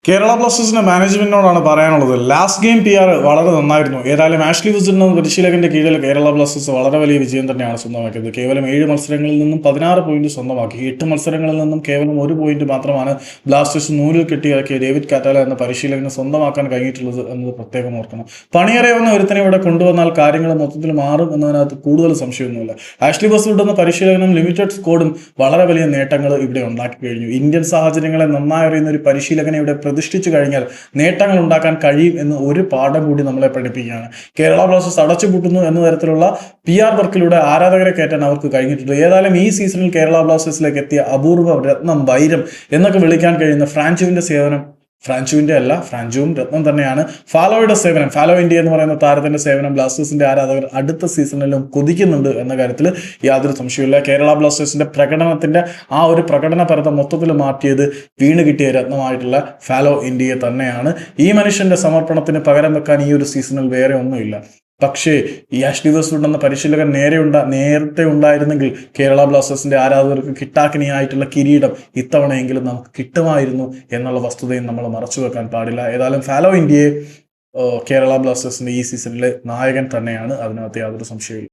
കേരള ബ്ലാസ്റ്റേഴ്സിന്റെ മാനേജ്മെന്റിനോടാണ് പറയാനുള്ളത്. Last game PR വളരെ നന്നായിരുന്നു. ഏതായാലും ആഷ്ലി വിസിൽ എന്ന പരിശീലകന്റെ കീഴിൽ കേരള ബ്ലാസ്റ്റേഴ്സ് വളരെ വലിയ വിജയം തന്നെയാണ് സ്വന്തമാക്കിയത്. കേവലം 7 മത്സരങ്ങളിൽ നിന്നും 16 പോയിന്റ് സ്വന്തമാക്കി. 8 മത്സരങ്ങളിൽ നിന്നും കേവലം 1 പോയിന്റ് മാത്രമാണ് ബ്ലാസ്റ്റേഴ്സ് നൂലിൽ കെട്ടിയാക്കിയ ഡേവിഡ് കാറ്റാല എന്ന പരിശീലകന് സ്വന്തമാക്കാൻ കഴിഞ്ഞിട്ടുള്ളത് എന്നത് പ്രത്യേകം ഓർക്കണം. പണിയറിയാവുന്ന ഒരുത്തനെ ഇവിടെ കൊണ്ടുവന്നാൽ കാര്യങ്ങൾ മൊത്തത്തിൽ മാറും എന്നതിനകത്ത് കൂടുതൽ സംശയമൊന്നുമില്ല. ആഷ്ലി വിസിൽ എന്ന പരിശീലകനും ലിമിറ്റഡ് സ്കോഡും വളരെ വലിയ നേട്ടങ്ങൾ ഇവിടെ ഉണ്ടാക്കി കഴിഞ്ഞു. ഇന്ത്യൻ സാഹചര്യങ്ങളെ നന്നായി അറിയുന്ന ഒരു പരിശീലകനെ ഇവിടെ പ്രതിഷ്ഠിച്ചു കഴിഞ്ഞാൽ നേട്ടങ്ങൾ ഉണ്ടാക്കാൻ കഴിയും എന്ന് ഒരു പാഠം കൂടി നമ്മളെ പഠിപ്പിക്കുകയാണ്. കേരള ബ്ലാസ്റ്റേഴ്സ് അടച്ചുപൂട്ടുന്നു എന്ന തരത്തിലുള്ള PR വർക്കിലൂടെ ആരാധകരെ കയറ്റാൻ അവർക്ക് കഴിഞ്ഞിട്ടുണ്ട്. ഏതായാലും ഈ സീസണിൽ കേരള ബ്ലാസ്റ്റേഴ്സിലേക്ക് എത്തിയ അപൂർവ രത്നം, വൈരം എന്നൊക്കെ വിളിക്കാൻ കഴിയുന്ന ഫ്രാഞ്ചുവിന്റെ സേവനം, ഫ്രാഞ്ചുവും രത്നം തന്നെയാണ്. ഫാലോയുടെ സേവനം, ഫാലോ ഇന്ത്യ എന്ന് പറയുന്ന താരത്തിന്റെ സേവനം ബ്ലാസ്റ്റേഴ്സിന്റെ ആരാധകർ അടുത്ത സീസണിലും കൊതിക്കുന്നുണ്ട് എന്ന കാര്യത്തിൽ യാതൊരു സംശയമില്ല. കേരള ബ്ലാസ്റ്റേഴ്സിന്റെ പ്രകടനത്തിന്റെ ആ ഒരു പ്രകടനപരത മൊത്തത്തിൽ മാറ്റിയത് വീണ് കിട്ടിയ രത്നമായിട്ടുള്ള ഫാലോ ഇന്ത്യയെ തന്നെയാണ്. ഈ മനുഷ്യന്റെ സമർപ്പണത്തിന് പകരം വെക്കാൻ ഈ ഒരു സീസണിൽ വേറെ ഒന്നുമില്ല. പക്ഷേ ഈ ആഷ്ലി വിസിൽ എന്ന പരിശീലകൻ നേരത്തെ ഉണ്ടായിരുന്നെങ്കിൽ കേരള ബ്ലാസ്റ്റേഴ്സിന്റെ ആരാധകർക്ക് കിട്ടാക്കനിയായിട്ടുള്ള കിരീടം ഇത്തവണയെങ്കിലും നമുക്ക് കിട്ടുമായിരുന്നു എന്നുള്ള വസ്തുതയും നമ്മൾ മറച്ചു വെക്കാൻ പാടില്ല. ഏതായാലും ഫാലോ ഇന്ത്യയെ കേരള ബ്ലാസ്റ്റേഴ്സിന്റെ ഈ സീസണിലെ നായകൻ തന്നെയാണ്, അതിനകത്ത് യാതൊരു സംശയമില്ല.